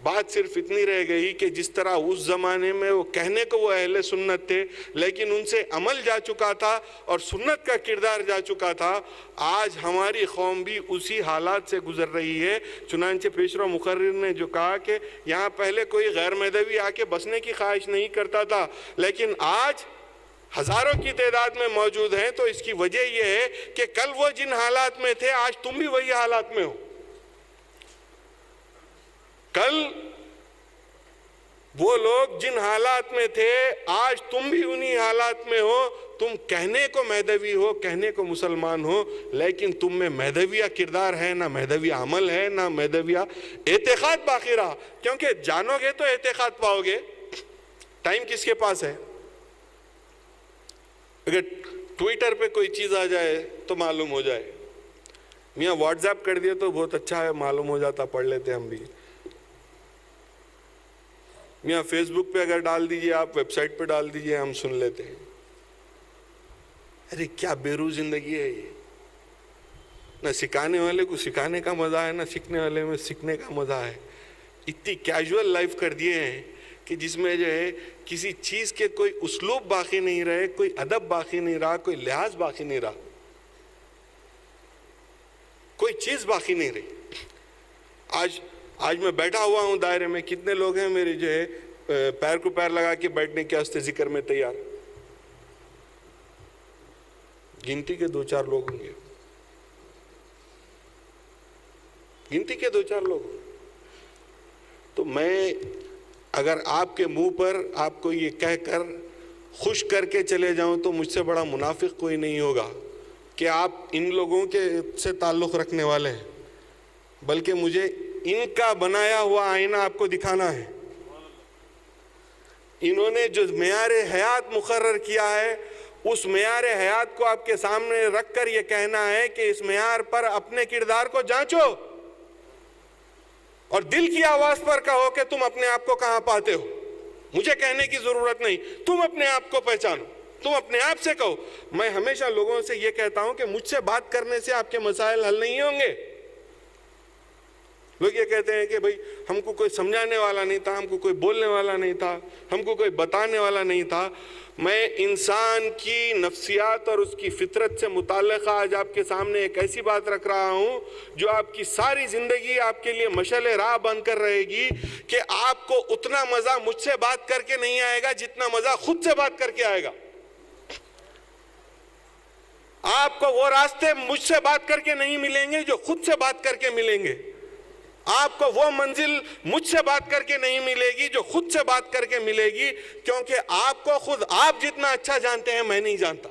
بات صرف اتنی رہ گئی کہ جس طرح اس زمانے میں وہ کہنے کو وہ اہل سنت تھے لیکن ان سے عمل جا چکا تھا اور سنت کا کردار جا چکا تھا, آج ہماری قوم بھی اسی حالات سے گزر رہی ہے. چنانچہ پیشرو مقرر نے جو کہا کہ یہاں پہلے کوئی غیر مذہبی آ کے بسنے کی خواہش نہیں کرتا تھا, لیکن آج ہزاروں کی تعداد میں موجود ہیں. تو اس کی وجہ یہ ہے کہ کل وہ جن حالات میں تھے آج تم بھی وہی حالات میں ہو. کل وہ لوگ جن حالات میں تھے آج تم بھی انہی حالات میں ہو. تم کہنے کو مہدوی ہو, کہنے کو مسلمان ہو, لیکن تم میں مہدویہ کردار ہے, نہ مہدویہ عمل ہے, نہ مہدویہ اعتقاد باقی رہا. کیونکہ جانو گے تو اعتقاد پاؤ گے. ٹائم کس کے پاس ہے؟ اگر ٹویٹر پہ کوئی چیز آ جائے تو معلوم ہو جائے, میاں واٹس ایپ کر دیا تو بہت اچھا ہے, معلوم ہو جاتا, پڑھ لیتے ہم بھی. میاں فیس بک پہ اگر ڈال دیجئے, آپ ویب سائٹ پہ ڈال دیجئے, ہم سن لیتے ہیں. ارے کیا بیروح زندگی ہے یہ. نہ سکھانے والے کو سکھانے کا مزہ ہے, نہ سیکھنے والے میں سیکھنے کا مزہ ہے. اتنی کیجول لائف کر دیے ہیں کہ جس میں جو ہے کسی چیز کے کوئی اسلوب باقی نہیں رہے, کوئی ادب باقی نہیں رہا, کوئی لحاظ باقی نہیں رہا, کوئی چیز باقی نہیں رہی. آج میں بیٹھا ہوا ہوں دائرے میں, کتنے لوگ ہیں میرے جو ہے پیر کو پیر لگا کے بیٹھنے کے واسطے ذکر میں تیار؟ گنتی کے 2-4 لوگ ہوں گے, گنتی کے 2-4 لوگ ہوں گے. تو میں اگر آپ کے منہ پر آپ کو یہ کہہ کر خوش کر کے چلے جاؤں تو مجھ سے بڑا منافق کوئی نہیں ہوگا کہ آپ ان لوگوں کے سے تعلق رکھنے والے ہیں, بلکہ مجھے ان کا بنایا ہوا آئینہ آپ کو دکھانا ہے. انہوں نے جو معیار حیات مقرر کیا ہے اس معیار حیات کو آپ کے سامنے رکھ کر یہ کہنا ہے کہ اس معیار پر اپنے کردار کو جانچو اور دل کی آواز پر کہو کہ تم اپنے آپ کو کہاں پاتے ہو. مجھے کہنے کی ضرورت نہیں, تم اپنے آپ کو پہچانو, تم اپنے آپ سے کہو. میں ہمیشہ لوگوں سے یہ کہتا ہوں کہ مجھ سے بات کرنے سے آپ کے مسائل حل نہیں ہوں گے. لوگ یہ کہتے ہیں کہ بھئی ہم کو کوئی سمجھانے والا نہیں تھا, ہم کو کوئی بولنے والا نہیں تھا, ہم کو کوئی بتانے والا نہیں تھا. میں انسان کی نفسیات اور اس کی فطرت سے متعلقہ آج آپ کے سامنے ایک ایسی بات رکھ رہا ہوں جو آپ کی ساری زندگی آپ کے لیے مشعل راہ بن کر رہے گی کہ آپ کو اتنا مزہ مجھ سے بات کر کے نہیں آئے گا جتنا مزہ خود سے بات کر کے آئے گا. آپ کو وہ راستے مجھ سے بات کر کے نہیں ملیں گے جو خود سے بات کر کے ملیں گے. آپ کو وہ منزل مجھ سے بات کر کے نہیں ملے گی جو خود سے بات کر کے ملے گی, کیونکہ آپ کو خود آپ جتنا اچھا جانتے ہیں میں نہیں جانتا.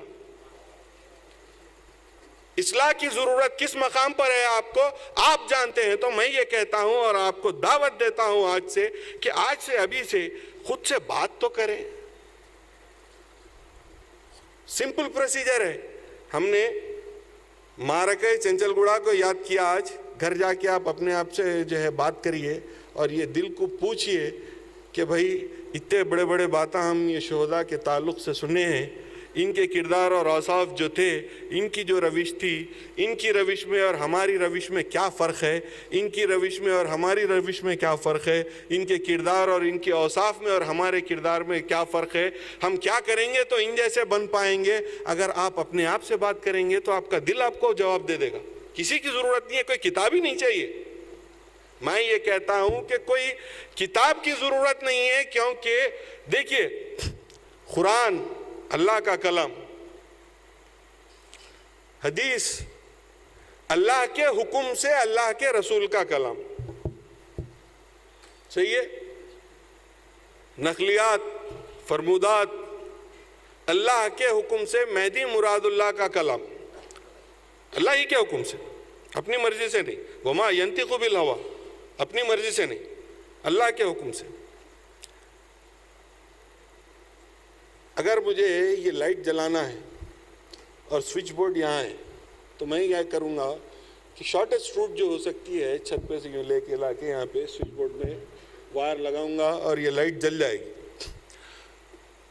اصلاح کی ضرورت کس مقام پر ہے آپ کو آپ جانتے ہیں. تو میں یہ کہتا ہوں اور آپ کو دعوت دیتا ہوں آج سے کہ آج سے ابھی سے خود سے بات تو کریں. سمپل پروسیجر ہے. ہم نے معرکہ چنچل گوڑا کو یاد کیا آج, گھر جا کے آپ اپنے آپ سے جو ہے بات کریے اور یہ دل کو پوچھئے کہ بھائی اتنے بڑے بڑے باتیں ہم یہ شہداء کے تعلق سے سنے ہیں، ان کے کردار اور اوصاف جو تھے، ان کی جو روش تھی، ان کی روش میں اور ہماری روش میں کیا فرق ہے، ان کی روش میں اور ہماری روش میں کیا فرق ہے، ان کے کردار اور ان کے اوصاف میں اور ہمارے کردار میں کیا فرق ہے، ہم کیا کریں گے تو ان جیسے بن پائیں گے۔ اگر آپ اپنے آپ سے بات کریں گے تو آپ کا دل آپ کو جواب دے دے گا۔ کسی کی ضرورت نہیں ہے، کوئی کتاب ہی نہیں چاہیے۔ میں یہ کہتا ہوں کہ کوئی کتاب کی ضرورت نہیں ہے، کیونکہ دیکھیے قرآن اللہ کا کلام، حدیث اللہ کے حکم سے اللہ کے رسول کا کلام، صحیح ہے؟ نقلیات، فرمودات اللہ کے حکم سے، مہدی مراد اللہ کا کلام اللہ ہی کے حکم سے، اپنی مرضی سے نہیں۔ وما ينطق بالهوى، اپنی مرضی سے نہیں، اللہ کے حکم سے۔ اگر مجھے یہ لائٹ جلانا ہے اور سوئچ بورڈ یہاں ہے تو میں کیا کروں گا کہ شارٹیسٹ روٹ جو ہو سکتی ہے، چھت پہ سے یوں لے کے لا کے یہاں پہ سوئچ بورڈ میں وائر لگاؤں گا اور یہ لائٹ جل جائے گی۔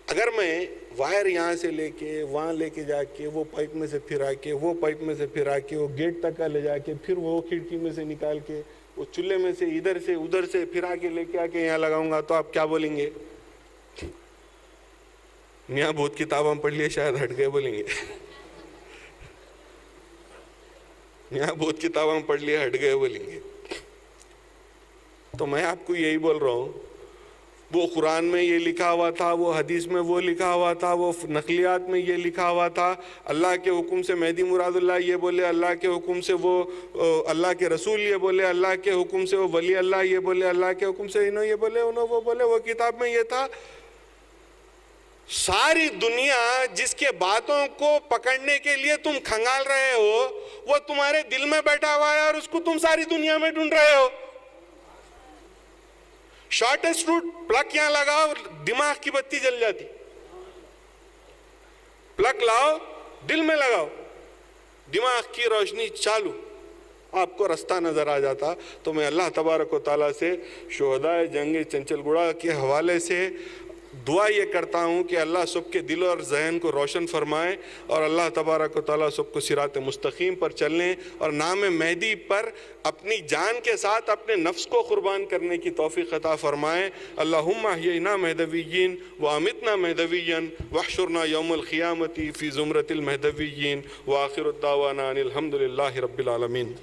اگر میں وائر یہاں سے لے کے وہاں لے کے جا کے وہ پائپ میں سے پھرا کے وہ پائپ میں سے پھرا کے وہ گیٹ تک کا لے جا کے پھر وہ کھڑکی میں سے نکال کے وہ چولہے میں سے ادھر سے ادھر سے پھرا کے لے کے آ کے یہاں لگاؤں گا تو آپ کیا بولیں گے؟ میاں بہت کتابیں پڑھ لیے شاید ہٹ گئے بولیں گے۔ میاں بہت کتابیں پڑھ لیے ہٹ گئے بولیں گے۔ تو میں آپ کو یہی بول رہا ہوں، وہ قرآن میں یہ لکھا ہوا تھا، وہ حدیث میں وہ لکھا ہوا تھا، وہ نقلیات میں یہ لکھا ہوا تھا، اللہ کے حکم سے مہدی مراد اللہ یہ بولے، اللہ کے حکم سے وہ اللہ کے رسول یہ بولے، اللہ کے حکم سے وہ ولی اللہ یہ بولے، اللہ کے حکم سے انہوں یہ بولے انہوں وہ بولے، وہ کتاب میں یہ تھا۔ ساری دنیا جس کے باتوں کو پکڑنے کے لیے تم کھنگال رہے ہو وہ تمہارے دل میں بیٹھا ہوا ہے اور اس کو تم ساری دنیا میں ڈھونڈ رہے ہو۔ شارٹیسٹ روٹ، پلگ یہاں لگاؤ، دماغ کی بتی جل جاتی۔ پلگ لاؤ، دل میں لگاؤ، دماغ کی روشنی چالو، آپ کو رستہ نظر آ جاتا۔ تو میں اللہ تبارک و تعالیٰ سے شہداء جنگ چنچل گڑھا کے حوالے سے دعا یہ کرتا ہوں کہ اللہ سب کے دل اور ذہن کو روشن فرمائے اور اللہ تبارک و تعالیٰ سب کو صراط مستقیم پر چلنے اور نام مہدی پر اپنی جان کے ساتھ اپنے نفس کو قربان کرنے کی توفیق عطا فرمائے۔ اللہم احیینا مہدویین وامتنا مہدویین واحشرنا یوم القیامت فی زمرۃ المہدویین وآخر الدعوانا ان الحمد للہ رب العالمین۔